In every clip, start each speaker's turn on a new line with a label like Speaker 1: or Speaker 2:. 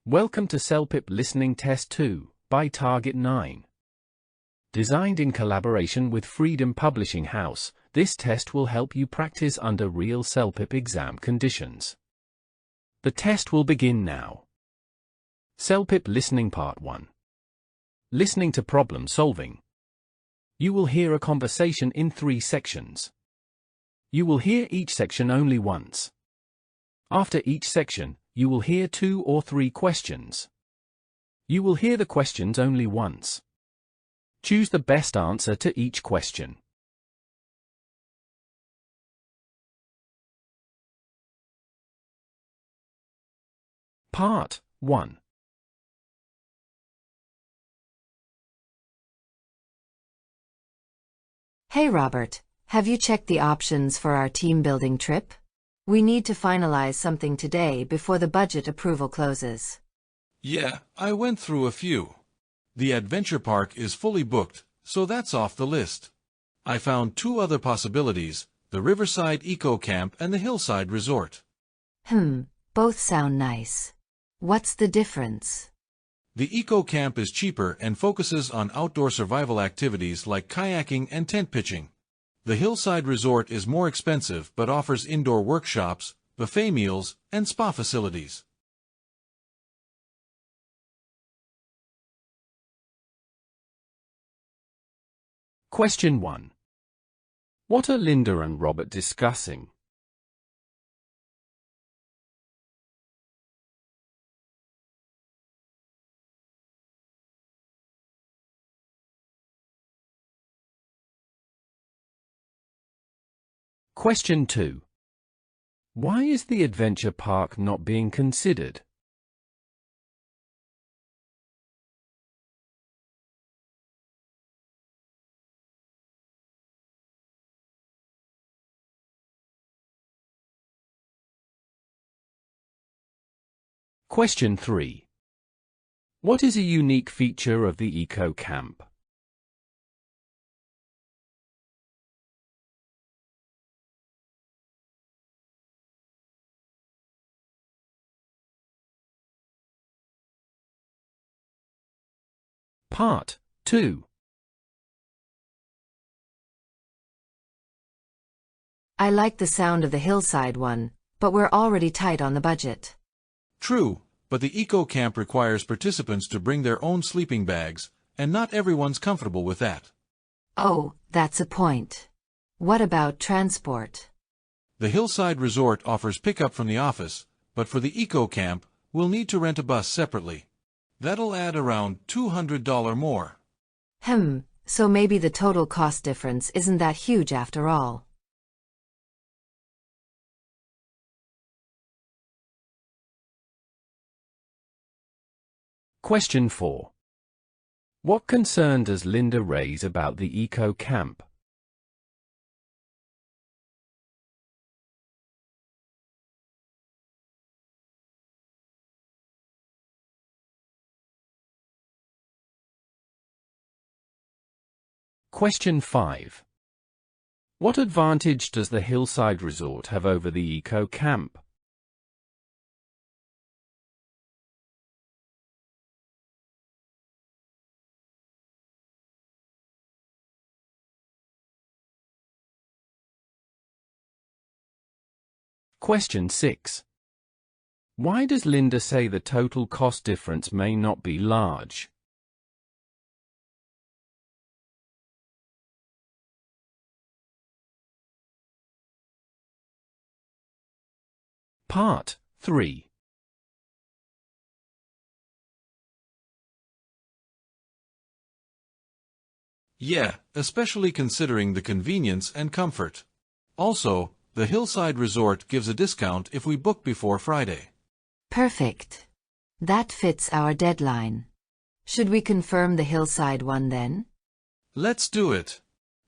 Speaker 1: Welcome to CELPIP Listening Test 2 by Target 9. Designed in collaboration with Freedom Publishing House, this test will help you practice under real CELPIP exam conditions. The test will begin now. CELPIP Listening Part 1. Listening to problem solving. You will hear a conversation in 3 sections. You will hear each section only once. After each section, you will hear 2 or 3 questions. You will hear the questions only once. Choose the best answer to each question. Part 1.
Speaker 2: Hey Robert, have you checked the options for our team building trip? We need to finalize something today before the budget approval closes.
Speaker 3: Yeah, I went through a few. The adventure park is fully booked, so that's off the list. I found 2 other possibilities, the Riverside Eco Camp and the Hillside Resort.
Speaker 2: Both sound nice. What's the difference?
Speaker 3: The Eco Camp is cheaper and focuses on outdoor survival activities like kayaking and tent pitching. The Hillside Resort is more expensive but offers indoor workshops, buffet meals, and spa facilities.
Speaker 1: Question 1. What are Linda and Robert discussing? Question 2. Why is the adventure park not being considered? Question 3. What is a unique feature of the Eco Camp? Part 2.
Speaker 2: I like the sound of the Hillside one, but we're already tight on the budget.
Speaker 3: True, but the Eco Camp requires participants to bring their own sleeping bags, and not everyone's comfortable with that.
Speaker 2: Oh, that's a point. What about transport?
Speaker 3: The Hillside Resort offers pickup from the office, but for the Eco Camp, we'll need to rent a bus separately. That'll add around $200 more.
Speaker 2: So maybe the total cost difference isn't that huge after all.
Speaker 1: Question 4. What concern does Linda raise about the Eco Camp? Question 5. What advantage does the Hillside Resort have over the Eco Camp? Question 6. Why does Linda say the total cost difference may not be large? Part 3.
Speaker 3: Yeah, especially considering the convenience and comfort. Also, the Hillside Resort gives a discount if we book before Friday.
Speaker 2: Perfect. That fits our deadline. Should we confirm the Hillside one then?
Speaker 3: Let's do it.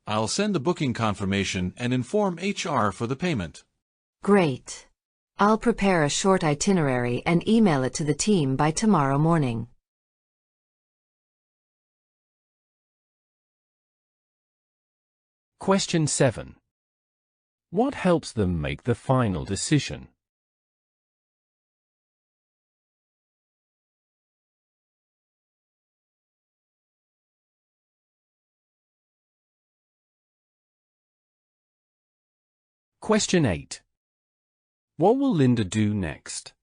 Speaker 3: I'll send the booking confirmation and inform HR for the payment.
Speaker 2: Great. I'll prepare a short itinerary and email it to the team by tomorrow morning.
Speaker 1: Question 7. What helps them make the final decision? Question 8. What will Linda do next?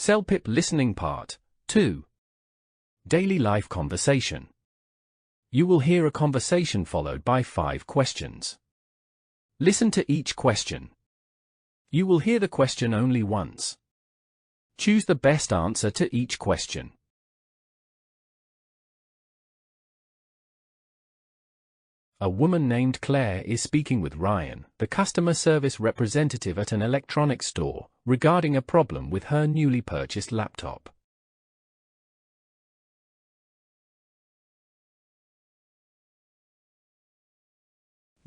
Speaker 1: CELPIP Listening Part 2. Daily Life Conversation. You will hear a conversation followed by 5 questions. Listen to each question. You will hear the question only once. Choose the best answer to each question. A woman named Claire is speaking with Ryan, the customer service representative at an electronics store, regarding a problem with her newly purchased laptop.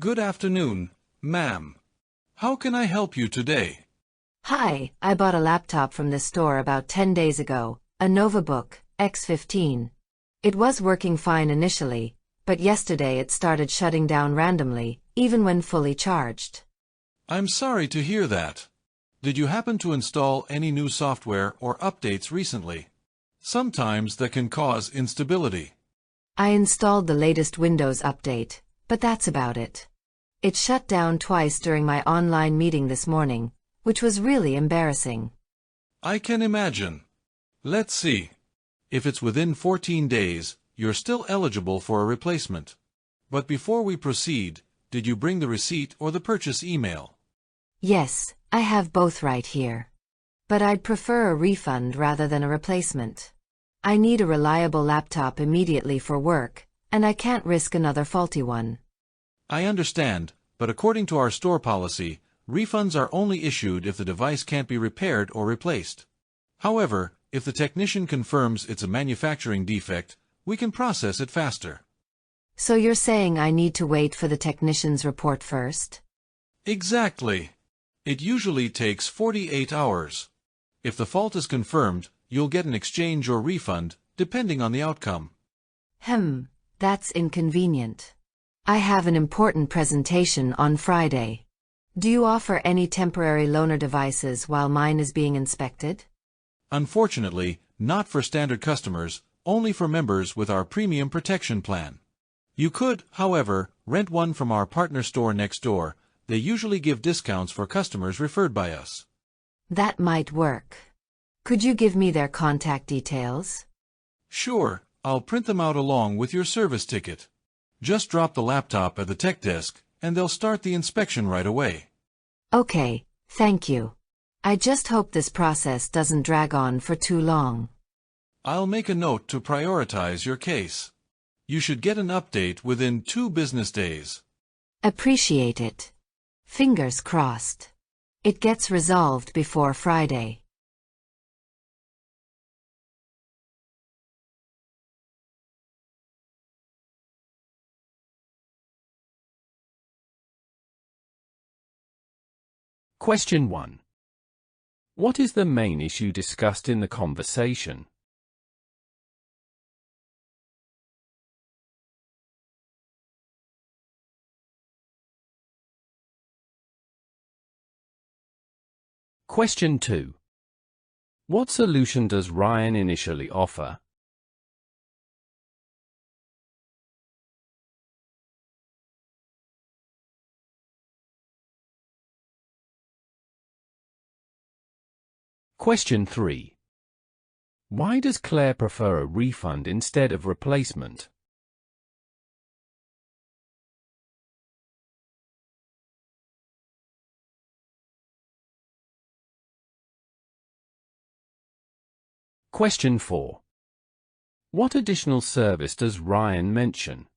Speaker 3: Good afternoon, ma'am. How can I help you today?
Speaker 2: Hi, I bought a laptop from this store about 10 days ago, a NovaBook X15. It was working fine initially, but yesterday it started shutting down randomly, even when fully charged.
Speaker 3: I'm sorry to hear that. Did you happen to install any new software or updates recently? Sometimes that can cause instability.
Speaker 2: I installed the latest Windows update, but that's about it. It shut down twice during my online meeting this morning, which was really embarrassing.
Speaker 3: I can imagine. Let's see. If it's within 14 days, you're still eligible for a replacement. But before we proceed, did you bring the receipt or the purchase email?
Speaker 2: Yes, I have both right here. But I'd prefer a refund rather than a replacement. I need a reliable laptop immediately for work, and I can't risk another faulty one.
Speaker 3: I understand, but according to our store policy, refunds are only issued if the device can't be repaired or replaced. However, if the technician confirms it's a manufacturing defect, we can process it faster.
Speaker 2: So you're saying I need to wait for the technician's report first?
Speaker 3: Exactly. It usually takes 48 hours. If the fault is confirmed, you'll get an exchange or refund, depending on the outcome.
Speaker 2: That's inconvenient. I have an important presentation on Friday. Do you offer any temporary loaner devices while mine is being inspected?
Speaker 3: Unfortunately, not for standard customers, only for members with our premium protection plan. You could, however, rent one from our partner store next door. They usually give discounts for customers referred by us.
Speaker 2: That might work. Could you give me their contact details?
Speaker 3: Sure, I'll print them out along with your service ticket. Just drop the laptop at the tech desk, and they'll start the inspection right away.
Speaker 2: Okay, thank you. I just hope this process doesn't drag on for too long.
Speaker 3: I'll make a note to prioritize your case. You should get an update within 2 business days.
Speaker 2: Appreciate it. Fingers crossed. It gets resolved before Friday.
Speaker 1: Question 1. What is the main issue discussed in the conversation? Question 2. What solution does Ryan initially offer? Question 3. Why does Claire prefer a refund instead of replacement? Question 4. What additional service does Ryan mention?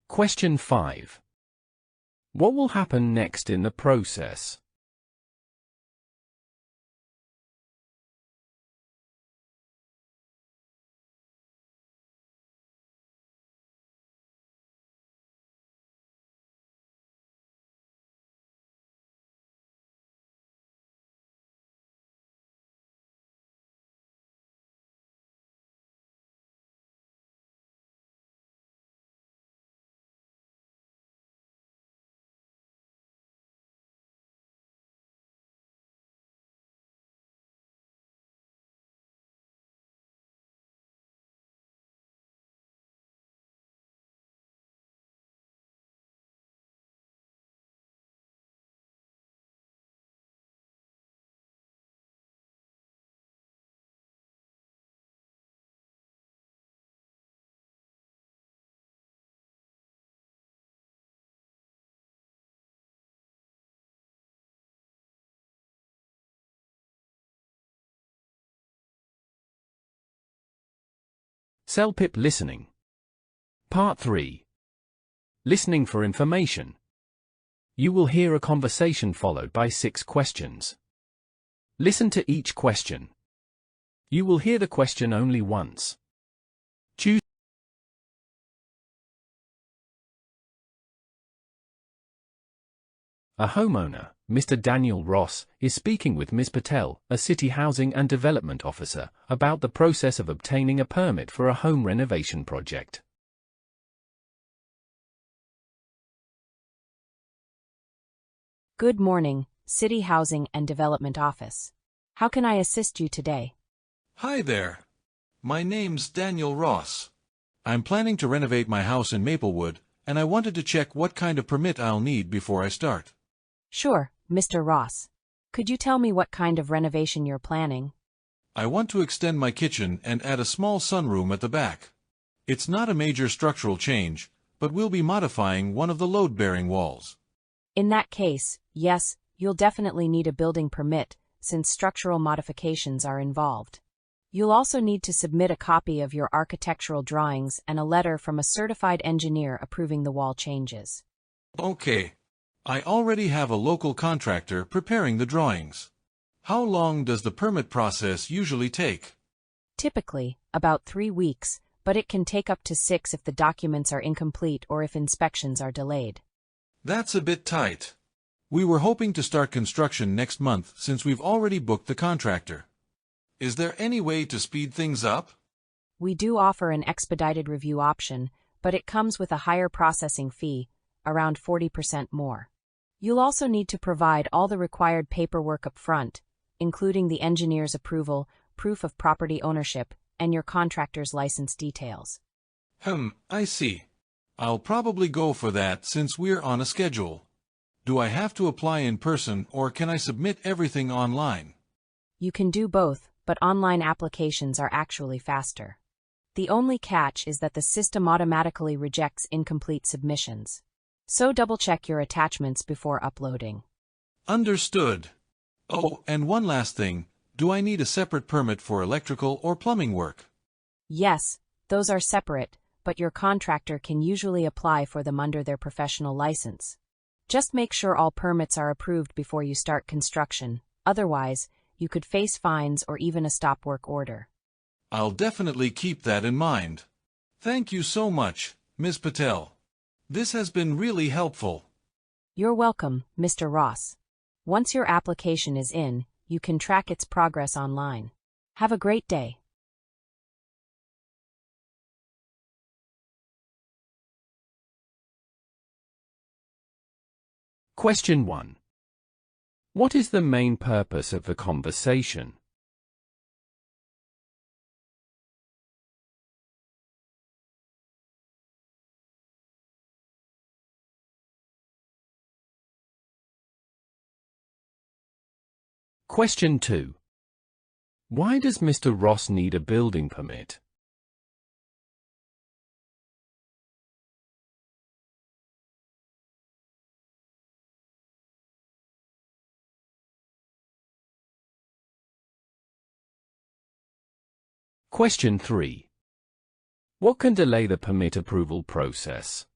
Speaker 1: Question 5. What will happen next in the process? CELPIP Listening. Part 3. Listening for information. You will hear a conversation followed by 6 questions. Listen to each question. You will hear the question only once. Choose. A homeowner, Mr. Daniel Ross, is speaking with Ms. Patel, a City Housing and Development Officer, about the process of obtaining a permit for a home renovation project.
Speaker 4: Good morning, City Housing and Development Office. How can I assist you today?
Speaker 3: Hi there. My name's Daniel Ross. I'm planning to renovate my house in Maplewood, and I wanted to check what kind of permit I'll need before I start.
Speaker 4: Sure, Mr. Ross. Could you tell me what kind of renovation you're planning?
Speaker 3: I want to extend my kitchen and add a small sunroom at the back. It's not a major structural change, but we'll be modifying one of the load-bearing walls.
Speaker 4: In that case, yes, you'll definitely need a building permit, since structural modifications are involved. You'll also need to submit a copy of your architectural drawings and a letter from a certified engineer approving the wall changes.
Speaker 3: Okay. I already have a local contractor preparing the drawings. How long does the permit process usually take?
Speaker 4: Typically, about 3 weeks, but it can take up to 6 if the documents are incomplete or if inspections are delayed.
Speaker 3: That's a bit tight. We were hoping to start construction next month since we've already booked the contractor. Is there any way to speed things up?
Speaker 4: We do offer an expedited review option, but it comes with a higher processing fee, around 40% more. You'll also need to provide all the required paperwork up front, including the engineer's approval, proof of property ownership, and your contractor's license details.
Speaker 3: I see. I'll probably go for that since we're on a schedule. Do I have to apply in person or can I submit everything online?
Speaker 4: You can do both, but online applications are actually faster. The only catch is that the system automatically rejects incomplete submissions. So double-check your attachments before uploading.
Speaker 3: Understood. Oh, and one last thing. Do I need a separate permit for electrical or plumbing work?
Speaker 4: Yes, those are separate, but your contractor can usually apply for them under their professional license. Just make sure all permits are approved before you start construction, otherwise, you could face fines or even a stop work order.
Speaker 3: I'll definitely keep that in mind. Thank you so much, Ms. Patel. This has been really helpful.
Speaker 4: You're welcome, Mr. Ross. Once your application is in, you can track its progress online. Have a great day.
Speaker 1: Question 1. What is the main purpose of the conversation? Question 2. Why does Mr. Ross need a building permit? Question 3. What can delay the permit approval process?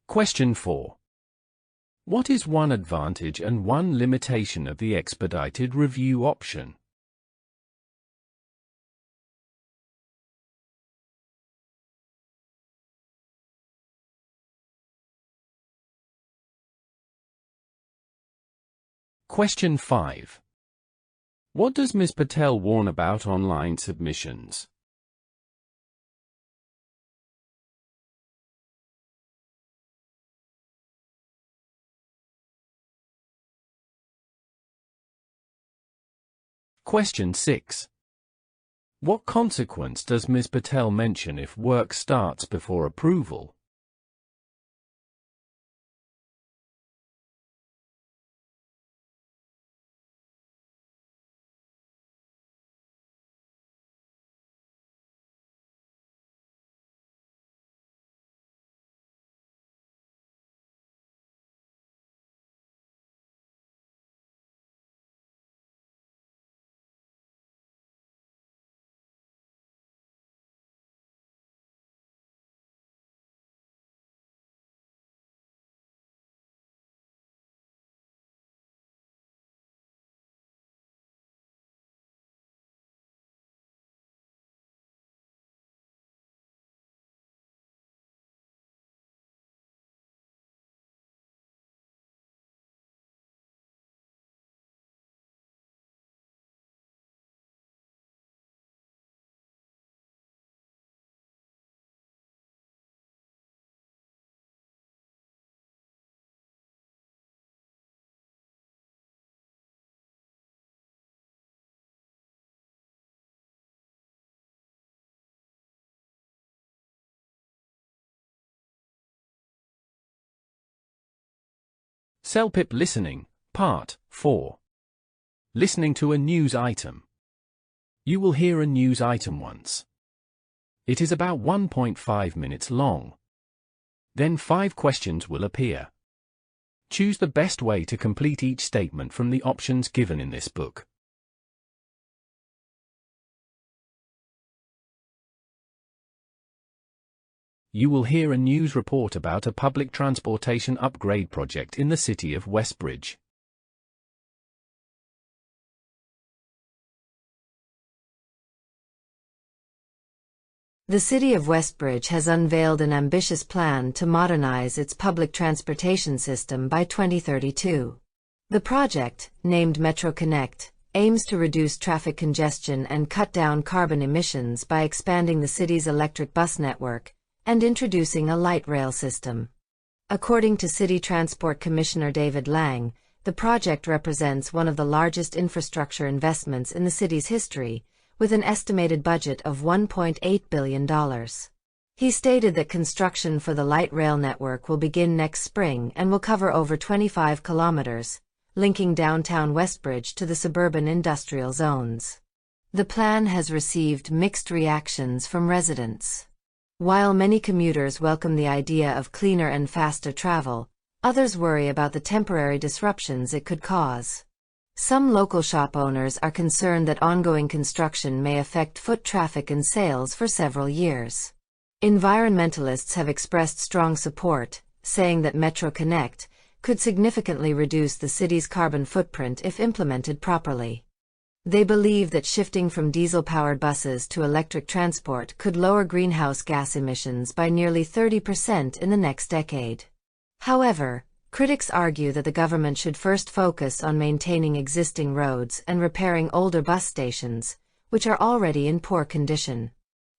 Speaker 1: Question 4. What is one advantage and one limitation of the expedited review option? Question 5. What does Ms. Patel warn about online submissions? Question 6. What consequence does Ms. Patel mention if work starts before approval? CELPIP Listening, Part 4. Listening to a news item. You will hear a news item once. It is about 1.5 minutes long. Then 5 questions will appear. Choose the best way to complete each statement from the options given in this book. You will hear a news report about a public transportation upgrade project in the city of Westbridge.
Speaker 2: The city of Westbridge has unveiled an ambitious plan to modernize its public transportation system by 2032. The project, named Metro Connect, aims to reduce traffic congestion and cut down carbon emissions by expanding the city's electric bus network and introducing a light rail system. According to City Transport Commissioner David Lang, the project represents one of the largest infrastructure investments in the city's history, with an estimated budget of $1.8 billion. He stated that construction for the light rail network will begin next spring and will cover over 25 kilometers, linking downtown Westbridge to the suburban industrial zones. The plan has received mixed reactions from residents. While many commuters welcome the idea of cleaner and faster travel, others worry about the temporary disruptions it could cause. Some local shop owners are concerned that ongoing construction may affect foot traffic and sales for several years. Environmentalists have expressed strong support, saying that Metro Connect could significantly reduce the city's carbon footprint if implemented properly. They believe that shifting from diesel-powered buses to electric transport could lower greenhouse gas emissions by nearly 30% in the next decade. However, critics argue that the government should first focus on maintaining existing roads and repairing older bus stations, which are already in poor condition.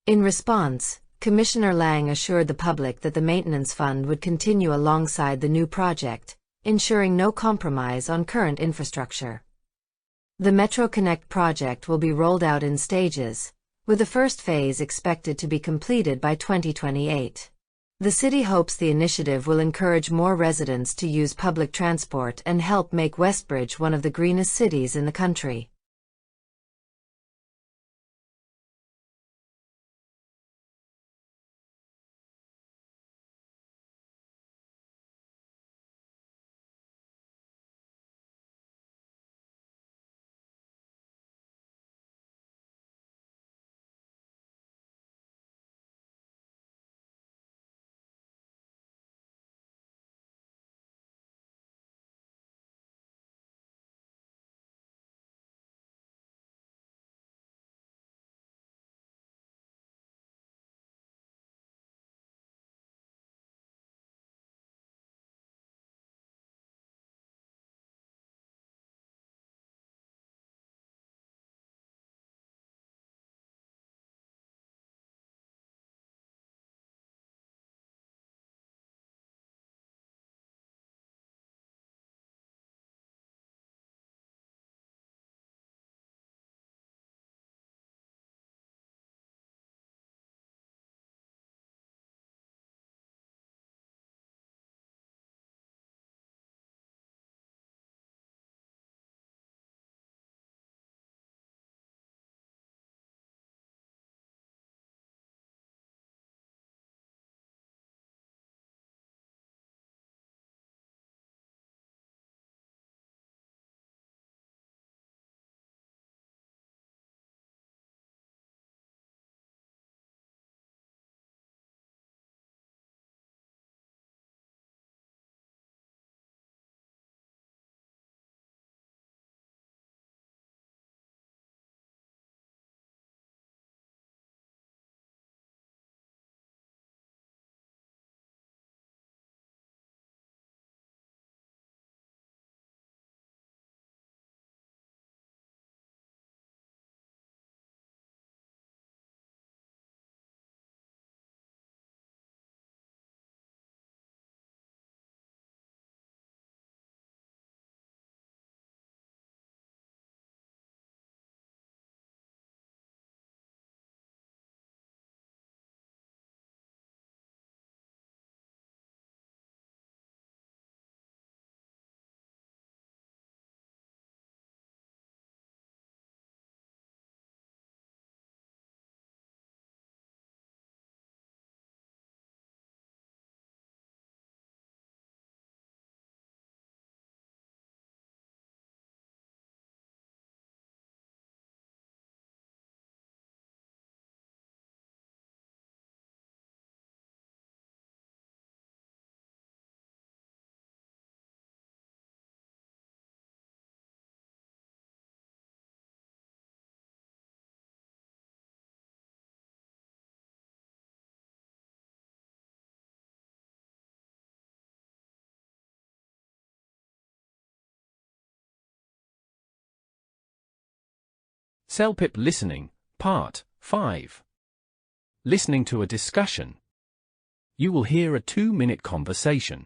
Speaker 2: In response, Commissioner Lang assured the public that the maintenance fund would continue alongside the new project, ensuring no compromise on current infrastructure. The Metro Connect project will be rolled out in stages, with the first phase expected to be completed by 2028. The city hopes the initiative will encourage more residents to use public transport and help make Westbridge one of the greenest cities in the country.
Speaker 1: CELPIP Listening, Part 5. Listening to a discussion. You will hear a 2-minute conversation.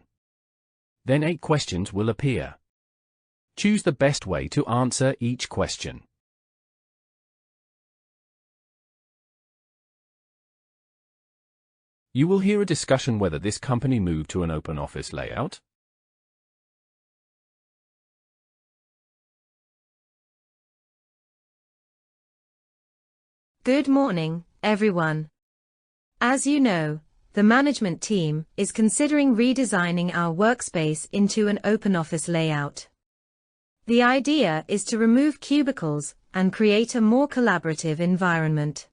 Speaker 1: Then 8 questions will appear. Choose the best way to answer each question. You will hear a discussion whether this company moved to an open office layout.
Speaker 5: Good morning, everyone. As you know, the management team is considering redesigning our workspace into an open office layout. The idea is to remove cubicles and create a more collaborative environment.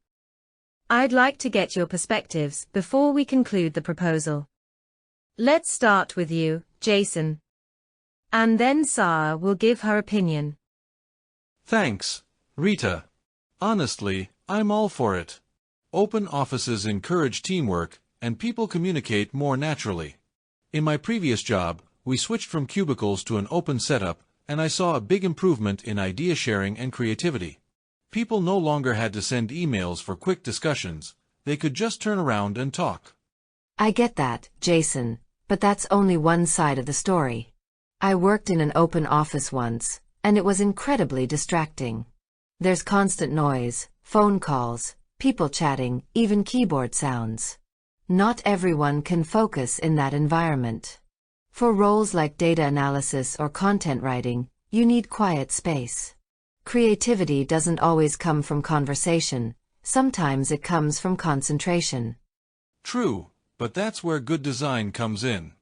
Speaker 5: I'd like to get your perspectives before we conclude the proposal. Let's start with you, Jason. And then Sarah will give her opinion.
Speaker 3: Thanks, Rita. Honestly, I'm all for it. Open offices encourage teamwork, and people communicate more naturally. In my previous job, we switched from cubicles to an open setup, and I saw a big improvement in idea sharing and creativity. People no longer had to send emails for quick discussions, they could just turn around and talk.
Speaker 2: I get that, Jason, but that's only one side of the story. I worked in an open office once, and it was incredibly distracting. There's constant noise, phone calls, people chatting, even keyboard sounds. Not everyone can focus in that environment. For roles like data analysis or content writing, you need quiet space. Creativity doesn't always come from conversation, sometimes it comes from concentration.
Speaker 3: True, but that's where good design comes in.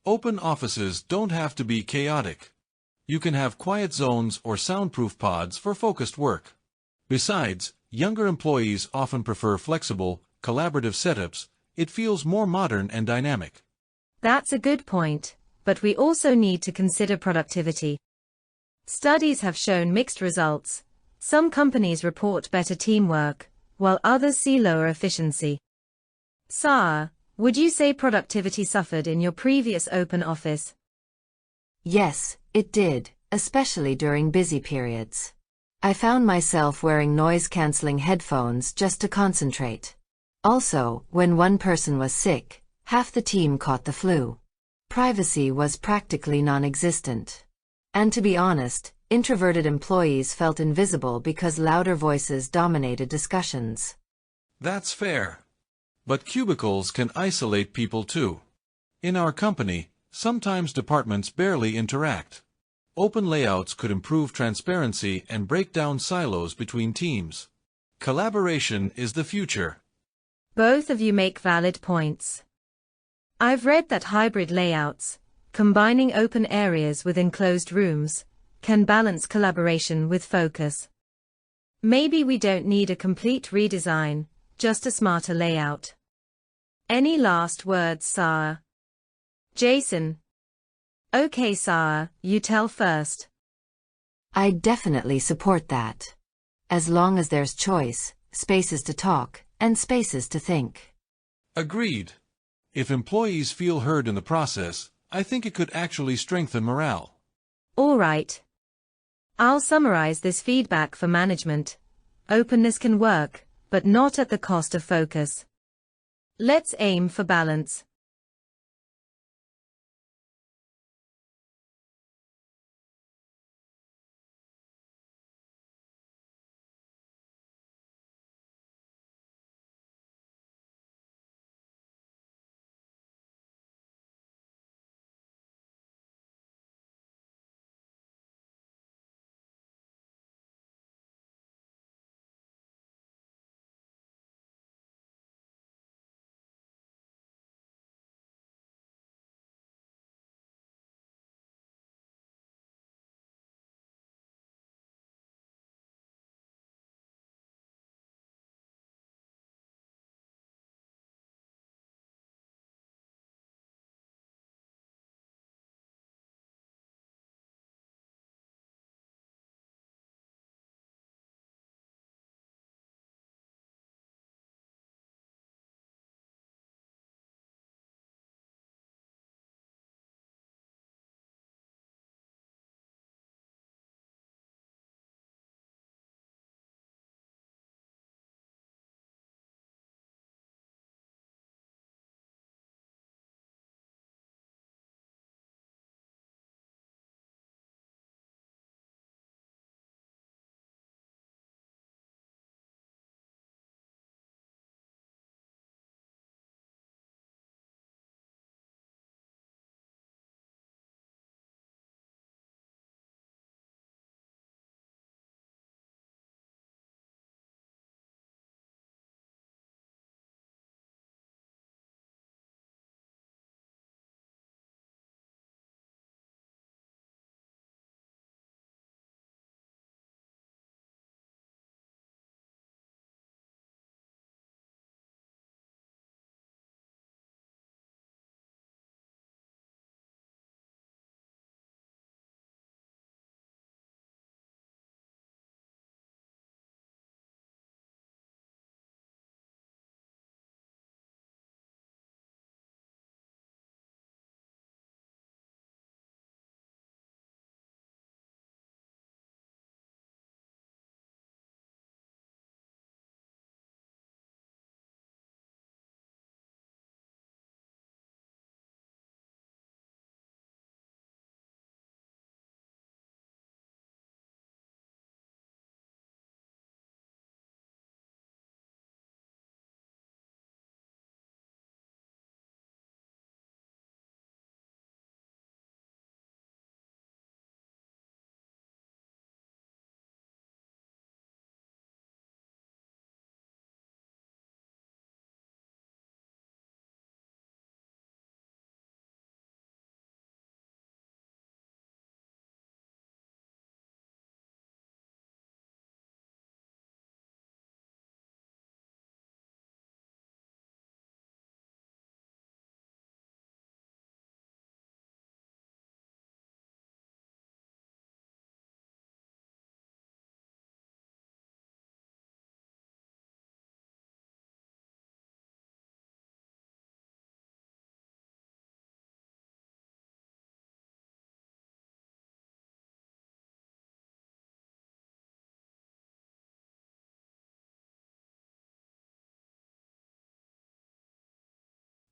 Speaker 3: Open offices don't have to be chaotic. You can have quiet zones or soundproof pods for focused work. Besides, younger employees often prefer flexible, collaborative setups. It feels more modern and dynamic.
Speaker 5: That's a good point, but we also need to consider productivity. Studies have shown mixed results. Some companies report better teamwork, while others see lower efficiency. Sarah, would you say productivity suffered in your previous open office?
Speaker 2: Yes, it did, especially during busy periods. I found myself wearing noise-canceling headphones just to concentrate. Also, when one person was sick, half the team caught the flu. Privacy was practically non-existent. And to be honest, introverted employees felt invisible because louder voices dominated discussions.
Speaker 3: That's fair. But cubicles can isolate people too. In our company, sometimes departments barely interact. Open layouts could improve transparency and break down silos between teams. Collaboration is the future.
Speaker 5: Both of you make valid points. I've read that hybrid layouts, combining open areas with enclosed rooms, can balance collaboration with focus. Maybe we don't need a complete redesign, just a smarter layout. Any last words, Sarah? Jason. Okay, Sarah, you tell first.
Speaker 2: I definitely support that. As long as there's choice, spaces to talk, and spaces to think.
Speaker 3: Agreed. If employees feel heard in the process, I think it could actually strengthen morale.
Speaker 5: All right. I'll summarize this feedback for management. Openness can work, but not at the cost of focus. Let's aim for balance.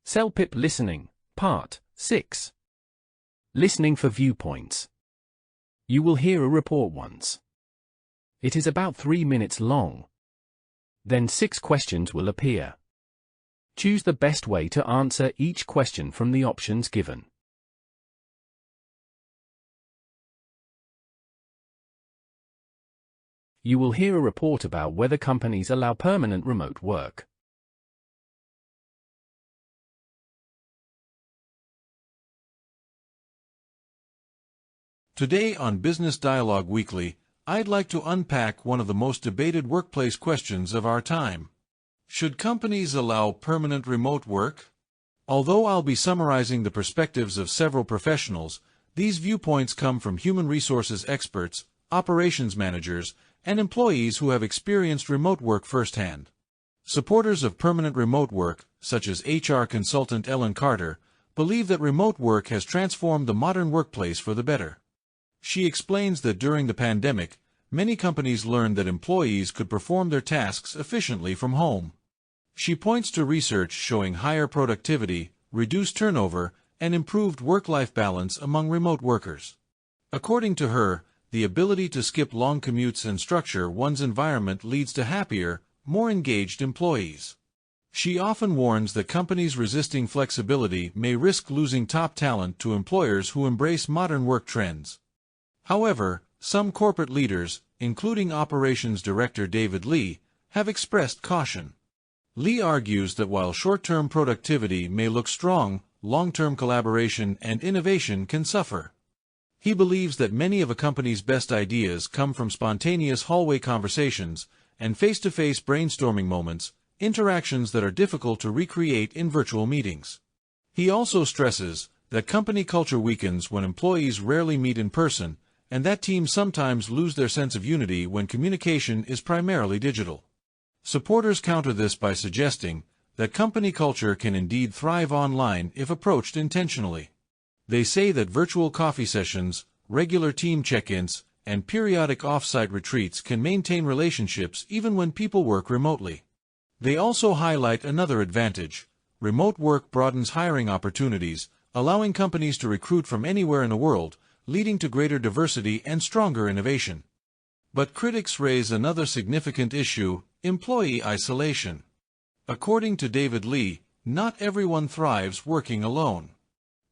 Speaker 1: CELPIP Listening, Part 6. Listening for Viewpoints. You will hear a report once. It is about 3 minutes long. Then 6 questions will appear. Choose the best way to answer each question from the options given. You will hear a report about whether companies allow permanent remote work.
Speaker 3: Today on Business Dialogue Weekly, I'd like to unpack one of the most debated workplace questions of our time. Should companies allow permanent remote work? Although I'll be summarizing the perspectives of several professionals, these viewpoints come from human resources experts, operations managers, and employees who have experienced remote work firsthand. Supporters of permanent remote work, such as HR consultant Ellen Carter, believe that remote work has transformed the modern workplace for the better. She explains that during the pandemic, many companies learned that employees could perform their tasks efficiently from home. She points to research showing higher productivity, reduced turnover, and improved work-life balance among remote workers. According to her, the ability to skip long commutes and structure one's environment leads to happier, more engaged employees. She often warns that companies resisting flexibility may risk losing top talent to employers who embrace modern work trends. However, some corporate leaders, including Operations Director David Lee, have expressed caution. Lee argues that while short-term productivity may look strong, long-term collaboration and innovation can suffer. He believes that many of a company's best ideas come from spontaneous hallway conversations and face-to-face brainstorming moments, interactions that are difficult to recreate in virtual meetings. He also stresses that company culture weakens when employees rarely meet in person, and that teams sometimes lose their sense of unity when communication is primarily digital. Supporters counter this by suggesting that company culture can indeed thrive online if approached intentionally. They say that virtual coffee sessions, regular team check-ins, and periodic off-site retreats can maintain relationships even when people work remotely. They also highlight another advantage. Remote work broadens hiring opportunities, allowing companies to recruit from anywhere in the world, leading to greater diversity and stronger innovation. But critics raise another significant issue: employee isolation. According to David Lee, not everyone thrives working alone.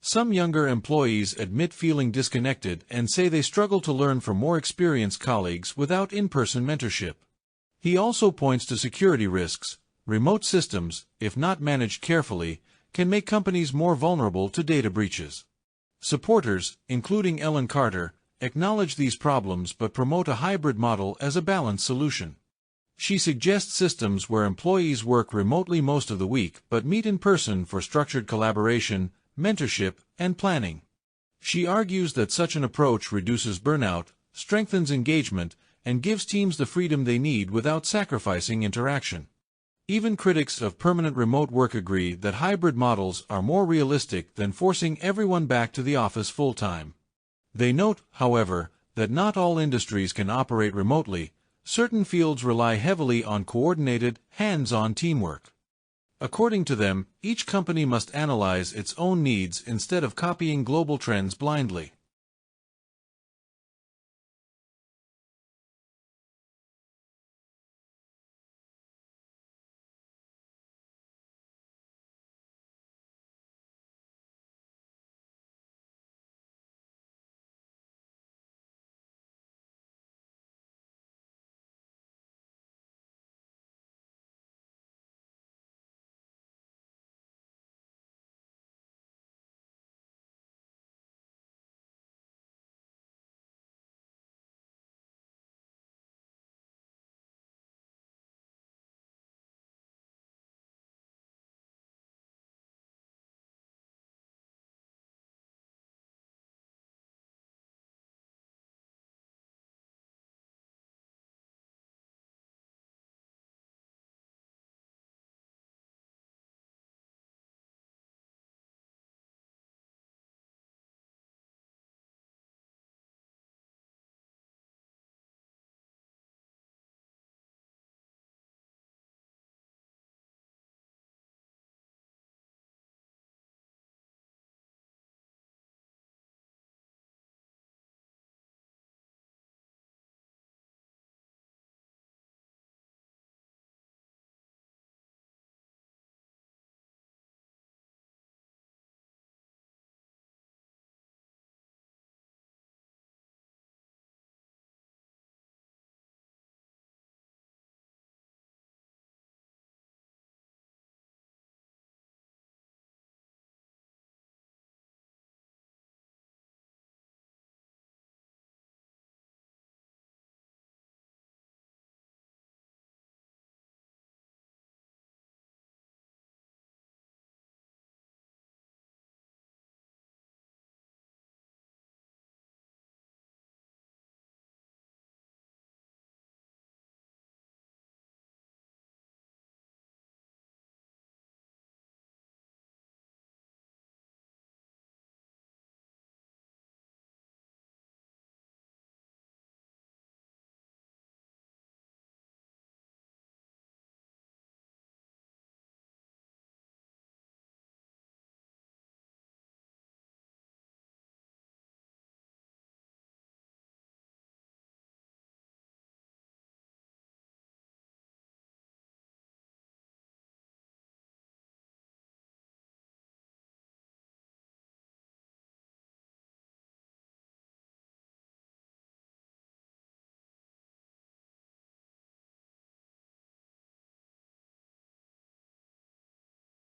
Speaker 3: Some younger employees admit feeling disconnected and say they struggle to learn from more experienced colleagues without in-person mentorship. He also points to security risks. Remote systems, if not managed carefully, can make companies more vulnerable to data breaches. Supporters, including Ellen Carter, acknowledge these problems but promote a hybrid model as a balanced solution. She suggests systems where employees work remotely most of the week but meet in person for structured collaboration, mentorship, and planning. She argues that such an approach reduces burnout, strengthens engagement, and gives teams the freedom they need without sacrificing interaction. Even critics of permanent remote work agree that hybrid models are more realistic than forcing everyone back to the office full-time. They note, however, that not all industries can operate remotely. Certain fields rely heavily on coordinated, hands-on teamwork. According to them, each company must analyze its own needs instead of copying global trends blindly.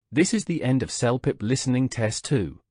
Speaker 1: This is the end of CELPIP Listening Test 2.